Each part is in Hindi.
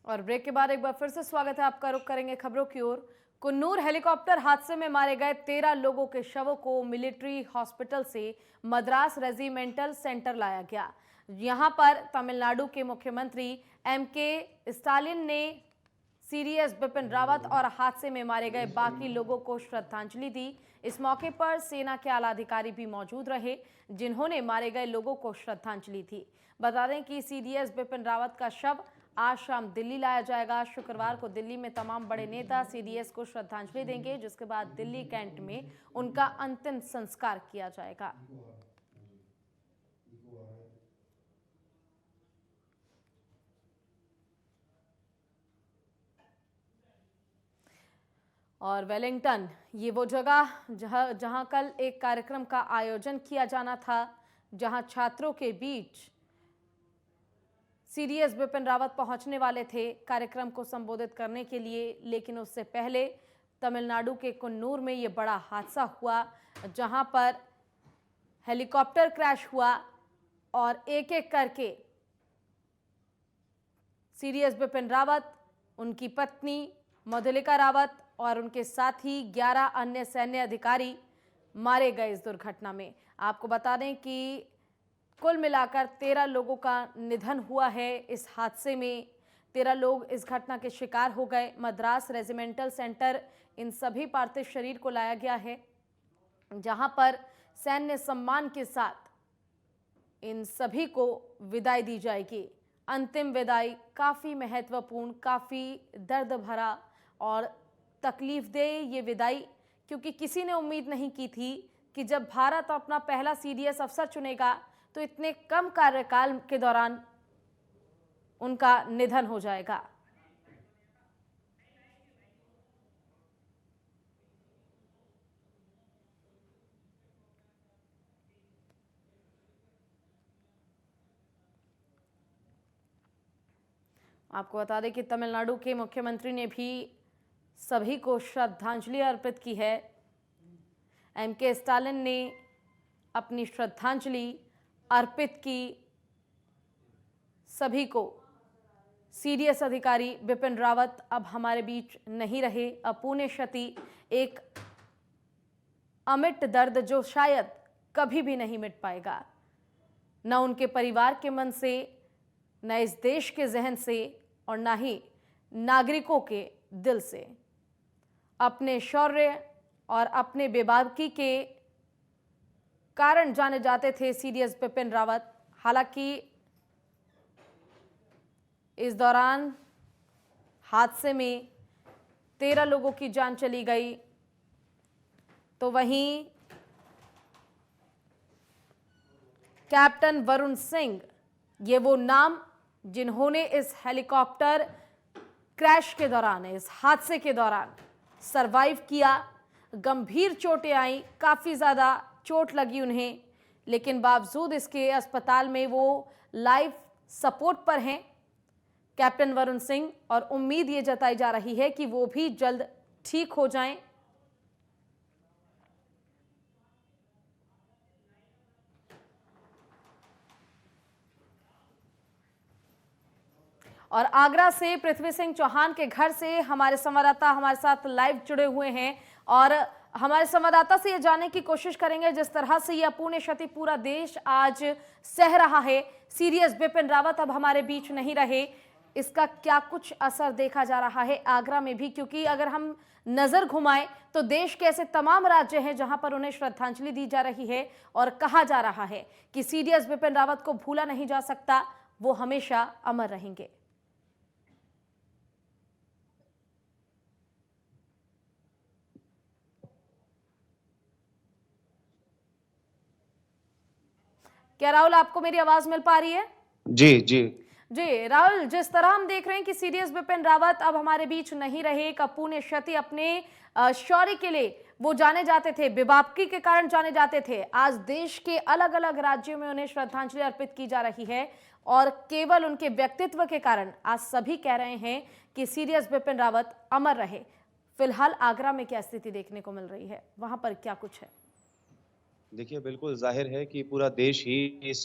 और ब्रेक के बाद एक बार फिर से स्वागत है आपका। रुख करेंगे खबरों की ओर। कुन्नूर हेलीकॉप्टर हादसे में मारे गए 13 लोगों के शवों को मिलिट्री हॉस्पिटल से मद्रास रेजिमेंटल सेंटर लाया गया। यहां पर तमिलनाडु के मुख्यमंत्री एमके स्टालिन ने सीडीएस बिपिन रावत और हादसे में मारे गए बाकी लोगों को श्रद्धांजलि दी। इस मौके पर सेना के आला अधिकारी भी मौजूद रहे, जिन्होंने मारे गए लोगों को श्रद्धांजलि दी। बता दें कि सीडीएस बिपिन रावत का शव आज शाम दिल्ली लाया जाएगा। शुक्रवार को दिल्ली में तमाम बड़े नेता सीडीएस को श्रद्धांजलि देंगे, जिसके बाद दिल्ली कैंट में उनका अंतिम संस्कार किया जाएगा। और वेलिंगटन, ये वो जगह जहां कल एक कार्यक्रम का आयोजन किया जाना था, जहां छात्रों के बीच सीडीएस बिपिन रावत पहुंचने वाले थे कार्यक्रम को संबोधित करने के लिए, लेकिन उससे पहले तमिलनाडु के कुन्नूर में ये बड़ा हादसा हुआ, जहां पर हेलीकॉप्टर क्रैश हुआ और एक एक करके सीडीएस बिपिन रावत, उनकी पत्नी मधुलिका रावत और उनके साथ ही 11 अन्य सैन्य अधिकारी मारे गए इस दुर्घटना में। आपको बता दें कि कुल मिलाकर 13 लोगों का निधन हुआ है इस हादसे में। 13 लोग इस घटना के शिकार हो गए। मद्रास रेजिमेंटल सेंटर इन सभी पार्थिव शरीर को लाया गया है, जहां पर सैन्य सम्मान के साथ इन सभी को विदाई दी जाएगी। अंतिम विदाई काफ़ी महत्वपूर्ण, काफ़ी दर्द भरा और तकलीफदेह ये विदाई, क्योंकि किसी ने उम्मीद नहीं की थी कि जब भारत अपना पहला सीडीएस अफसर चुनेगा तो इतने कम कार्यकाल के दौरान उनका निधन हो जाएगा। आपको बता दें कि तमिलनाडु के मुख्यमंत्री ने भी सभी को श्रद्धांजलि अर्पित की है। एमके स्टालिन ने अपनी श्रद्धांजलि अर्पित की सभी को। सीडीएस अधिकारी बिपिन रावत अब हमारे बीच नहीं रहे। अपूर्ण्य क्षति, एक अमिट दर्द जो शायद कभी भी नहीं मिट पाएगा, न उनके परिवार के मन से, न इस देश के जहन से और न ही नागरिकों के दिल से। अपने शौर्य और अपने बेबाकी के कारण जाने जाते थे सीडीएस बिपिन रावत। हालांकि इस दौरान हादसे में 13 लोगों की जान चली गई, तो वहीं कैप्टन वरुण सिंह, ये वो नाम जिन्होंने इस हेलीकॉप्टर क्रैश के दौरान, इस हादसे के दौरान सरवाइव किया। गंभीर चोटें आई, काफ़ी ज़्यादा चोट लगी उन्हें, लेकिन बावजूद इसके अस्पताल में वो लाइफ सपोर्ट पर हैं, कैप्टन वरुण सिंह, और उम्मीद ये जताई जा रही है कि वो भी जल्द ठीक हो जाएं। और आगरा से पृथ्वी सिंह चौहान के घर से हमारे संवाददाता हमारे साथ लाइव जुड़े हुए हैं और हमारे संवाददाता से ये जानने की कोशिश करेंगे, जिस तरह से ये अपूर्ण्य क्षति पूरा देश आज सह रहा है, सीडीएस बिपिन रावत अब हमारे बीच नहीं रहे, इसका क्या कुछ असर देखा जा रहा है आगरा में भी? क्योंकि अगर हम नजर घुमाएं तो देश के ऐसे तमाम राज्य हैं जहां पर उन्हें श्रद्धांजलि दी जा रही है और कहा जा रहा है कि सीडीएस बिपिन रावत को भूला नहीं जा सकता, वो हमेशा अमर रहेंगे। क्या राहुल, आपको मेरी आवाज मिल पा रही है? जी जी जी राहुल, जिस तरह हम देख रहे हैं कि सीडीएस बिपिन रावत अब हमारे बीच नहीं रहे, एक अपूर्ण्य क्षति, अपने शौर्य के लिए वो जाने जाते थे, बेबाकी के कारण जाने जाते थे। आज देश के अलग अलग राज्यों में उन्हें श्रद्धांजलि अर्पित की जा रही है और केवल उनके व्यक्तित्व के कारण आज सभी कह रहे हैं कि सीडीएस बिपिन रावत अमर रहे। फिलहाल आगरा में क्या स्थिति देखने को मिल रही है, वहां पर क्या कुछ है? देखिए, बिल्कुल ज़ाहिर है कि पूरा देश ही इस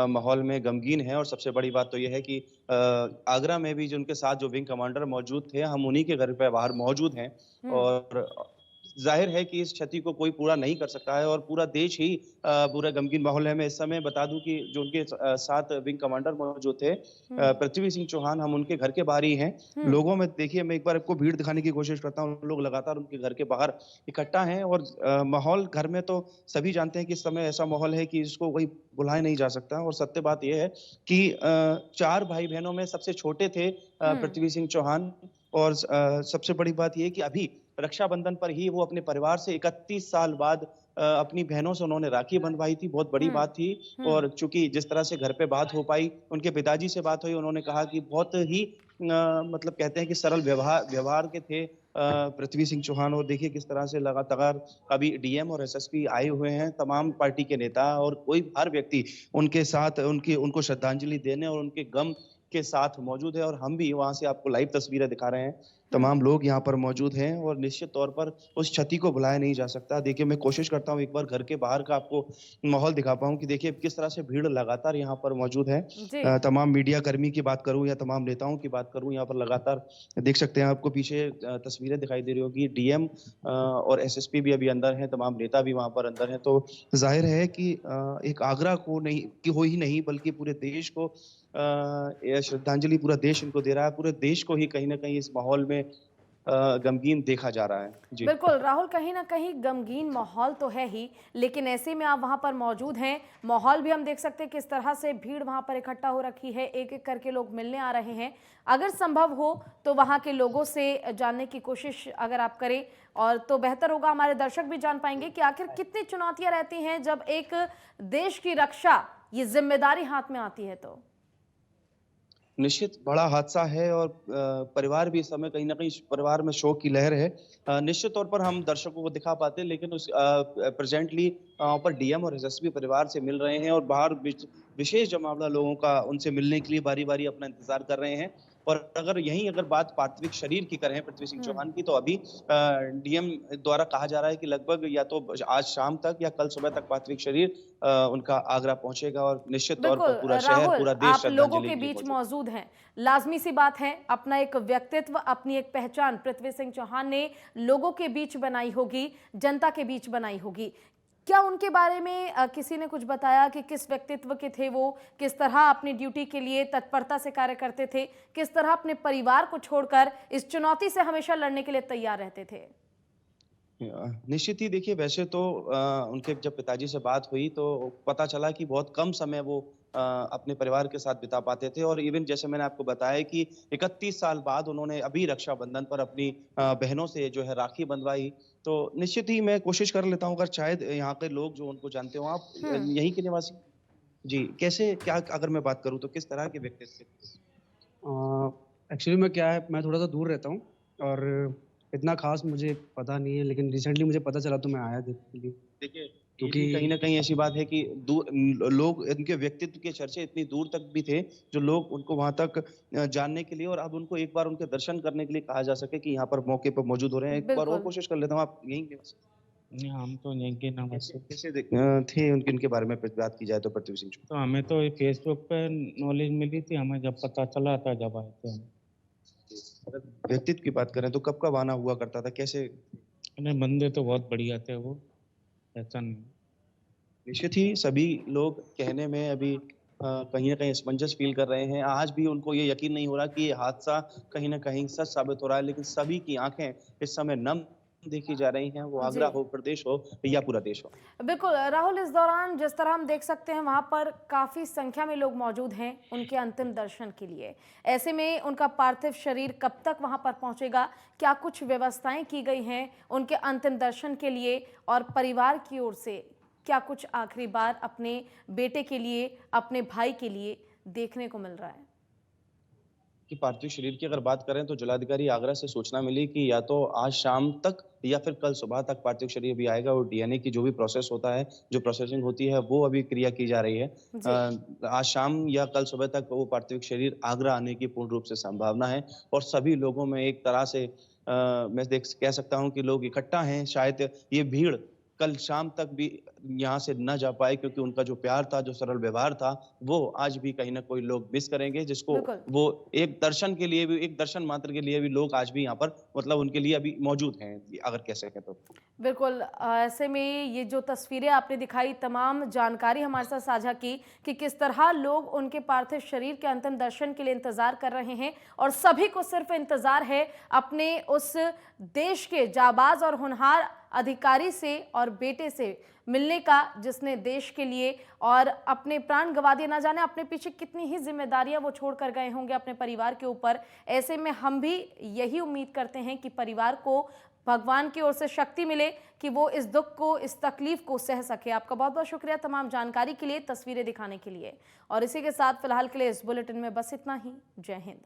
माहौल में गमगीन है और सबसे बड़ी बात तो ये है कि आगरा में भी जो उनके साथ जो विंग कमांडर मौजूद थे, हम उन्हीं के घर पे बाहर मौजूद हैं हुँ, और ज़ाहिर है कि इस क्षति को कोई पूरा नहीं कर सकता है और पूरा देश ही पूरा गमगीन माहौल है। मैं इस समय बता दूँ कि जो उनके साथ विंग कमांडर मौजूद थे हुँ, पृथ्वी सिंह चौहान, हम उनके घर के बाहर ही हैं। हुँ, लोगों में देखिए, मैं एक बार आपको भीड़ दिखाने की कोशिश करता हूँ, लोग लगातार उनके घर के बाहर इकट्ठा हैं और माहौल घर में तो सभी जानते हैं कि इस समय ऐसा माहौल है कि इसको कोई भुलाया नहीं जा सकता और सत्य बात ये है कि 4 भाई-बहनों में सबसे छोटे थे हुँ, पृथ्वी सिंह चौहान और सबसे बड़ी बात ये है कि अभी रक्षाबंधन पर ही वो अपने परिवार से 31 साल बाद अपनी बहनों से उन्होंने राखी बँधवाई थी, बहुत बड़ी हुँ, बात थी हुँ, और चूँकि जिस तरह से घर पे बात हो पाई, उनके पिताजी से बात हुई, उन्होंने कहा कि बहुत ही मतलब कहते हैं कि सरल व्यवहार व्यवहार के थे पृथ्वी सिंह चौहान और देखिए किस तरह से लगातार अभी डीएम और एसएसपी आए हुए हैं, तमाम पार्टी के नेता और कोई हर व्यक्ति उनके साथ उनको श्रद्धांजलि देने और उनके गम के साथ मौजूद है और हम भी वहाँ से आपको लाइव तस्वीरें दिखा रहे हैं। हुँ। तमाम लोग यहाँ पर मौजूद हैं और निश्चित तौर पर उस क्षति को भुलाया नहीं जा सकता। देखिए, मैं कोशिश करता हूँ एक बार घर के बाहर का आपको माहौल दिखा पाऊँ कि देखिए किस तरह से भीड़ लगातार यहाँ पर मौजूद है। जी, तमाम मीडिया कर्मी की बात करूँ या तमाम नेताओं की बात करूँ, यहाँ पर लगातार देख सकते हैं आपको पीछे तस्वीरें दिखाई दे रही होगी। डीएम और एसएसपी भी अभी अंदर हैं, तमाम नेता भी वहाँ पर अंदर हैं। तो ज़ाहिर है कि एक आगरा को नहीं कि हो ही नहीं बल्कि पूरे देश को ये श्रद्धांजलि पूरा देश इनको दे रहा है। पूरे देश को ही कहीं न कहीं इस माहौल में गमगीन देखा जा रहा है। जी। बिल्कुल राहुल, कहीं न कहीं गमगीन माहौल तो है ही, लेकिन ऐसे में आप वहाँ पर मौजूद हैं, माहौल भी हम देख सकते हैं किस तरह से भीड़ वहाँ पर इकट्ठा हो रखी है, एक-एक करके लोग मिलने आ रहे हैं। अगर संभव हो तो वहाँ के लोगों से जानने की कोशिश अगर आप करें और तो बेहतर होगा, हमारे दर्शक भी जान पाएँगे कि आखिर कितनी चुनौतियाँ रहती हैं जब एक देश की रक्षा, ये ज़िम्मेदारी हाथ में आती है तो? निश्चित बड़ा हादसा है और परिवार भी इस समय कहीं न कहीं परिवार में शोक की लहर है। निश्चित तौर पर हम दर्शकों को दिखा पाते हैं लेकिन प्रेज़ेंटली वहाँ पर डीएम और एसएसपी परिवार से मिल रहे हैं और बाहर विशेष जमावड़ा लोगों का उनसे मिलने के लिए बारी-बारी अपना इंतज़ार कर रहे हैं। और अगर बात पार्थिव शरीर की करें पृथ्वी सिंह हुँ, चौहान की तो अभी डीएम द्वारा कहा जा रहा है कि लगभग या तो आज शाम तक या कल सुबह तक पार्थिव शरीर उनका आगरा पहुँचेगा और निश्चित तौर बिल्कुल पर पूरा शहर, राहुल, पूरा देश आप लोगों श्रद्धांजलि के के लिए बीच मौजूद है। मौजूद हैं। लाज़मी सी बात है, अपना एक व्यक्तित्व, अपनी एक पहचान पृथ्वी सिंह चौहान ने लोगों के बीच बनाई होगी, जनता के बीच बनाई होगी। क्या उनके बारे में किसी ने कुछ बताया कि किस व्यक्तित्व के थे वो? किस तरह अपनी ड्यूटी के लिए तत्परता से कार्य करते थे? किस तरह अपने परिवार को छोड़कर इस चुनौती से हमेशा लड़ने के लिए तैयार रहते थे? निश्चित ही देखिए वैसे तो उनके जब पिताजी से बात हुई तो पता चला कि बहुत कम समय वो अपने परिवार के साथ बिता पाते थे और इवन जैसे मैंने आपको बताया कि 31 साल बाद उन्होंने अभी रक्षाबंधन पर अपनी बहनों से जो है राखी बंधवाई। तो निश्चित ही मैं कोशिश कर लेता हूँ अगर शायद यहाँ के लोग जो उनको जानते हो आप हुँ। यहीं के निवासी? जी, कैसे क्या अगर मैं बात करूँ तो किस तरह के व्यक्तित्व थे? एक्चुअली में क्या है, मैं थोड़ा-सा दूर रहता हूँ और इतना ख़ास मुझे पता नहीं है, लेकिन रिसेंटली मुझे पता चला तो मैं आया देखने के लिए। देखिए, ये क्योंकि भी कहीं न कहीं ऐसी बात है कि लोग इनके व्यक्तित्व के चर्चे इतनी दूर तक भी थे, जो लोग उनको वहाँ तक जानने के लिए और अब उनको एक बार उनके दर्शन करने के लिए कहा जा सके कि यहाँ पर मौके पर मौजूद हो रहे हैं। एक बार और बिल्कुल। कोशिश कर लेता हूँ, आप यहीं के नहीं, हम तो यहीं कैसे नमस्ते। कैसे थे उनके इनके बारे में बात की जाए तो पृथ्वी सिंह तो हमें तो ये फेसबुक पे नॉलेज मिली थी, हमें जब पता चला था जब आए थे हम। चौहान। अगर व्यक्तित्व की बात करें तो कब-कब आना हुआ करता था? कैसे अरे बंदे तो बहुत बढ़िया थे वो, ऐसा नहीं। निश्चित ही सभी लोग कहने में अभी कहीं न कहीं असमंजस फ़ील कर रहे हैं। आज भी उनको ये यकीन नहीं हो रहा कि ये हादसा कहीं न कहीं सच साबित हो रहा है, लेकिन सभी की आँखें इस समय नम देखी जा रही हैं, वो जी। आगरा हो, प्रदेश हो या पूरा देश हो। बिल्कुल राहुल, इस दौरान जिस तरह हम देख सकते हैं वहां पर काफी संख्या में लोग मौजूद हैं उनके अंतिम दर्शन के लिए। ऐसे में उनका पार्थिव शरीर कब तक वहां पर पहुंचेगा? क्या कुछ व्यवस्थाएं की गई हैं उनके अंतिम दर्शन के लिए? और परिवार की ओर से क्या कुछ आखिरी बार अपने बेटे के लिए, अपने भाई के लिए देखने को मिल रहा है? कि पार्थिव शरीर की अगर बात करें तो जिलाधिकारी आगरा से सूचना मिली कि या तो आज शाम तक या फिर कल सुबह तक पार्थिव शरीर भी आएगा और डीएनए की जो भी प्रोसेस होता है, जो प्रोसेसिंग होती है, वो अभी क्रिया की जा रही है। जी। आज शाम या कल सुबह तक वो पार्थिव शरीर आगरा आने की पूर्ण रूप से संभावना है और सभी लोगों में एक तरह से मैं कह सकता हूँ कि लोग इकट्ठा हैं। शायद ये भीड़ कल शाम तक भी यहाँ से न जा पाए, क्योंकि उनका जो प्यार था, जो सरल व्यवहार था, वो आज भी कहीं न कोई लोग मिस करेंगे, जिसको बिल्कुल। वो एक दर्शन के लिए भी, एक दर्शन मात्र के लिए भी लोग आज भी यहाँ पर मतलब उनके लिए अभी मौजूद हैं, अगर कह सकें तो। बिल्कुल ऐसे में ये जो तस्वीरें आपने दिखाई, तमाम जानकारी हमारे साथ साझा की कि किस तरह लोग उनके पार्थिव शरीर के अंतिम दर्शन के लिए इंतजार कर रहे हैं और सभी को सिर्फ इंतजार है अपने उस देश के जाबाज और होनहार अधिकारी से और बेटे से मिलने का, जिसने देश के लिए और अपने प्राण गंवा दिए। ना जाने अपने पीछे कितनी ही जिम्मेदारियां वो छोड़ कर गए होंगे अपने परिवार के ऊपर। ऐसे में हम भी यही उम्मीद करते हैं कि परिवार को भगवान की ओर से शक्ति मिले कि वो इस दुख को, इस तकलीफ को सह सके। आपका बहुत बहुत शुक्रिया तमाम जानकारी के लिए, तस्वीरें दिखाने के लिए। और इसी के साथ फिलहाल के लिए इस बुलेटिन में बस इतना ही। जय हिंद।